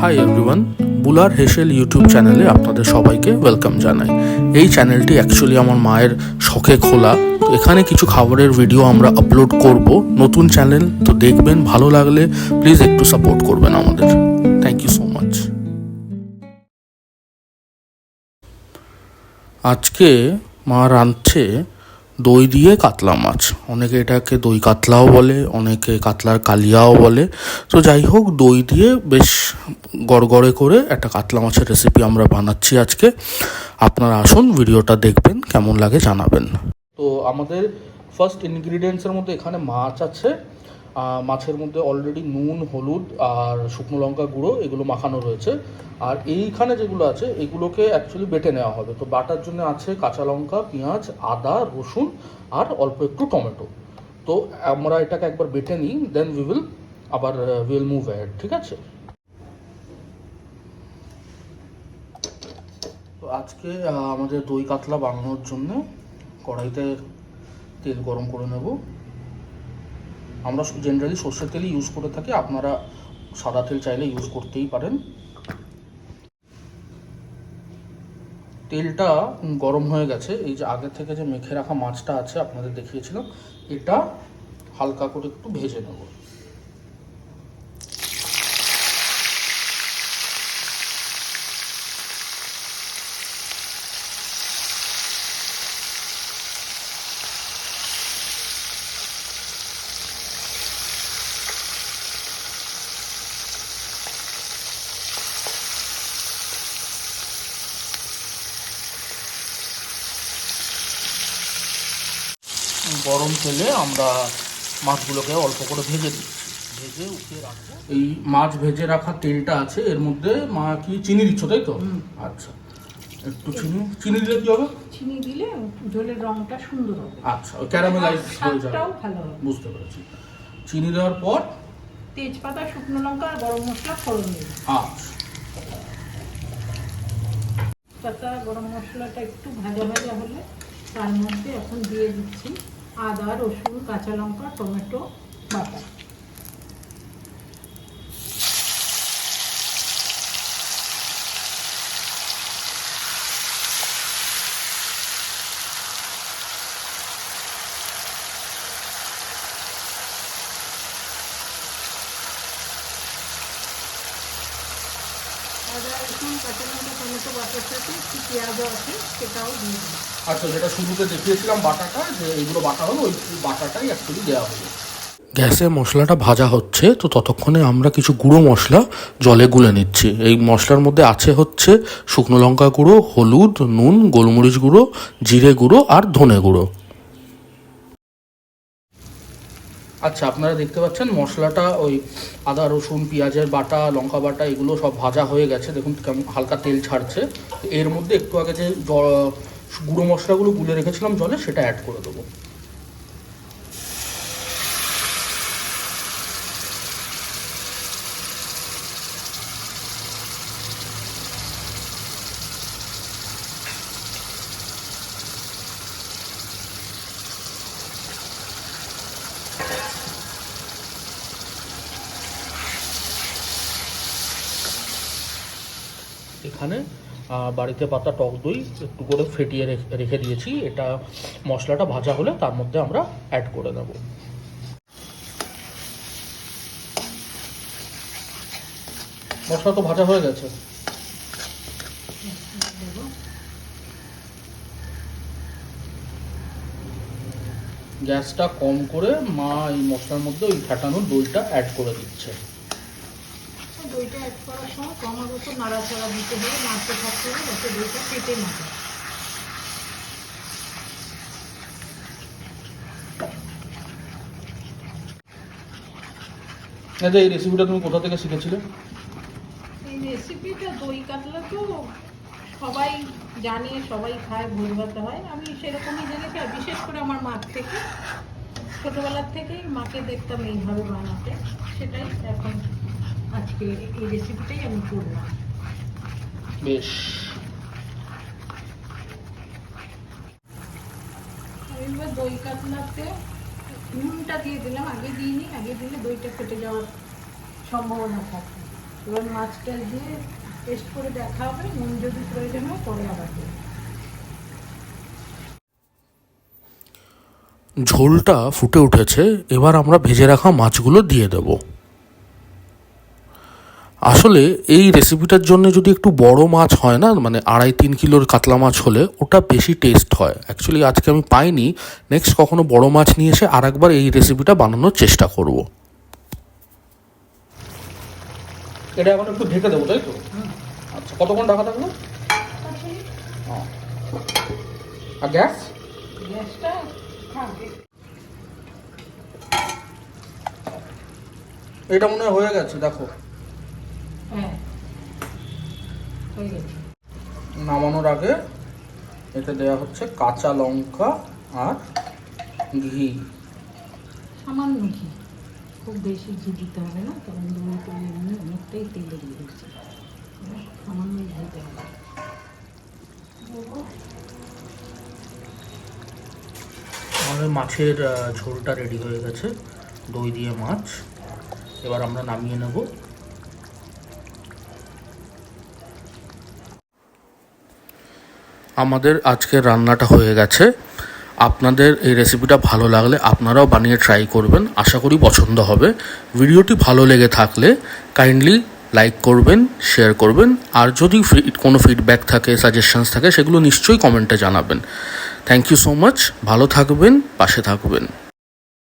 Hi everyone, বুলার হেসেল YouTube চ্যানেলে আপনাদের সবাইকে ওয়েলকাম জানাই। এই চ্যানেলটি অ্যাকচুয়ালি আমার মায়ের শখে খোলা। তো এখানে কিছু খাবারের ভিডিও আমরা আপলোড করব। নতুন চ্যানেল তো দেখবেন, ভালো লাগলে প্লিজ একটু সাপোর্ট করবেন আমাদের। Thank you so much. আজকে মা রাঁধছে দই দিয়ে কাতলা মাছ। অনেকে এটাকে দই কাতলাও বলে, অনেকে কাতলার কালিয়াও বলে। তো যাই হোক, দই দিয়ে বেশ গড়গড়ে করে একটা কাতলা মাছের রেসিপি আমরা বানাচ্ছি আজকে। আপনারা আসুন, ভিডিওটা দেখবেন, কেমন লাগে জানাবেন। তো আমাদের ফার্স্ট ইনগ্রিডিয়েন্টসের মধ্যে এখানে মাছ আছে। মাছের মধ্যে অলরেডি নুন, হলুদ আর শুকনো লঙ্কা গুঁড়ো এগুলো মাখানো রয়েছে। আর এইখানে যেগুলো আছে এগুলোকে অ্যাকচুয়ালি বেটে নেওয়া হবে। তো বাটার জন্য আছে কাঁচা লঙ্কা, পেঁয়াজ, আদা, রসুন আর অল্প একটু টমেটো। তো আমরা এটাকে একবার বেটে নিই, দেন উইল মুভ অ্যাহেড। ঠিক আছে? তো আজকে আমাদের দই কাতলা বানানোর জন্য কড়াইতে তেল গরম করে নেব। আমরা জেনারেলি সর্ষের তেলই ইউজ করে থাকি, আপনারা সাদা তেল চাইলে ইউজ করতেই পারেন। তেলটা গরম হয়ে গেছে। এই যে আগে থেকে যে মেখে রাখা মাছটা আছে আপনাদের দেখিয়েছিলাম, এটা হালকা করে একটু ভেজে নেব। গরম তেলে আমরা মাছগুলোকে অল্প করে ভেজে দিচ্ছি, ভেজে উঠিয়ে রাখবো। এই মাছ ভেজে রাখা তেলটা আছে, এর মধ্যে মা কি চিনি দিচ্ছ, তাই তো? আচ্ছা, একটু চিনি দিলে কি হবে? চিনি দিলে ঝোলের রংটা সুন্দর হবে। আচ্ছা, ওই ক্যারামেলাইজ হয়ে যাবে। ভালো হবে। বুঝতে পেরেছি। চিনি দেওয়ার পর তেজপাতা, শুকনো লঙ্কা আর গরম মশলা ফোড়ন দিই। আচ্ছা, পাতা গরম মশলাটা একটু ভাজা ভাজা হলে তার মধ্যে এখন দিয়ে দিচ্ছি আদা, রসুন, কাঁচা লঙ্কা, টমেটো বাটা। আদা, রসুন, কাঁচা লঙ্কা, টমেটো বাটার সাথে একটু পেঁয়াজও আছে, সেটাও দিয়ে দিই। আচ্ছা, যেটা শুরুতে দেখিয়েছিলাম বাটাটা, যে এইগুলো বাটা হলো, ওই বাটাটাই অ্যাকচুয়ালি দেওয়া হলো। গ্যাসে মশলাটা ভাজা হচ্ছে, তো ততক্ষণে আমরা কিছু গুঁড়ো মশলা জলে গুলে নিচ্ছি। এই মশলার মধ্যে আছে হচ্ছে শুকনো লঙ্কা গুঁড়ো, হলুদ, নুন, গোলমরিচ গুঁড়ো, জিরে গুঁড়ো আর ধনে গুঁড়ো। আচ্ছা, আপনারা দেখতে পাচ্ছেন মশলাটা ওই আদা, রসুন, পেঁয়াজের বাটা, লঙ্কা বাটা এগুলো সব ভাজা হয়ে গেছে। দেখুন কেমন হালকা তেল ছাড়ছে। এর মধ্যে একটু আগে যে গুঁড়ো মশলাগুলো গুলে রেখেছিলাম জলে, সেটা অ্যাড করে দেবো। এখানে বাড়িতে পাতা টক দই একটু করে ফেটিয়ে রেখে দিয়েছি। এটা মশলাটা ভাজা হলে তার মধ্যে আমরা অ্যাড করে দেব। মশলা তো ভাজা হয়ে গেছে। গ্যাসটা কম করে মা এই মশলার মধ্যে ওই ফেটানো দইটা অ্যাড করে দিচ্ছে। দইটা অ্যাড করার সময় ক্রমাগত নাড়াচাড়া দিতে হবে, নাড়তে থাকতে হবে যাতে দইটা ফেটে না যায়। এই রেসিপিটা তুমি কোথা থেকে শিখেছিলে? এই রেসিপিটা দই কাতলা তো সবাই জানে, সবাই খায়, ভোজ ভাতে হয়। আমি সেরকমই জেনেছি, আর বিশেষ করে আমার মার থেকে। ছোটোবেলার থেকেই মাকে দেখতাম এইভাবে বানাতে, সেটাই এখন আজকে এই রেসিপিটাই আমি করলাম। বেশ, এবার দই কাতলাতে নুনটা দিয়ে দিলাম, আগে দিইনি, আগে দিলে দইটা ফেটে যাওয়ার সম্ভাবনা থাকে। এবার মাছটা দিয়ে টেস্ট করে দেখা হবে, নুন যদি প্রয়োজন হয় পরে আবার দেবো। ঝোলটা ফুটে উঠেছে, এবার আমরা ভেজে রাখা মাছগুলো দিয়ে দেব। আসলে এই রেসিপিটার জন্য যদি একটু বড় মাছ হয় না, মানে 2.5-3 কিলোর কাতলা মাছ হলে ওটা বেশি টেস্ট হয়। অ্যাকচুয়ালি আজকে আমি পাইনি, নেক্সট কখনো বড় মাছ নিয়ে এসে আরেকবার এই রেসিপিটা বানানোর চেষ্টা করব। এটা এখন একটু ঢেকে দেবো, তাই তো? আচ্ছা, কতক্ষণ ঢাকা থাকলো? আর গ্যাস? গ্যাসটা থাকবে। এটা মনে হয় হয়ে গেছে, দেখো। হ্যাঁ, হয়ে গেছে। নামানোর আগে এতে দেওয়া হচ্ছে কাঁচা লঙ্কা আর ঘি। সামান্য ঘি, খুব বেশি ঘি দিতে হবে না, কারণ দই তো এমনি অনেকটাই তেলে দিয়ে দিচ্ছে। সামান্য ঘি দেওয়া হবে। আমাদের মাছের ঝোলটা রেডি হয়ে গেছে, দই দিয়ে মাছ। এবার আমরা নামিয়ে নেব। আমাদের আজকের রান্নাটা হয়ে গেছে। আপনাদের এই রেসিপিটা ভালো লাগলে আপনারাও বানিয়ে ট্রাই করবেন, আশা করি পছন্দ হবে। ভিডিওটি ভালো লেগে থাকলে কাইন্ডলি লাইক করবেন, শেয়ার করবেন, আর যদি কোনো ফিডব্যাক থাকে, সাজেশনস থাকে, সেগুলো নিশ্চয়ই কমেন্টে জানাবেন। Thank you so much. ভালো থাকবেন, পাশে থাকবেন।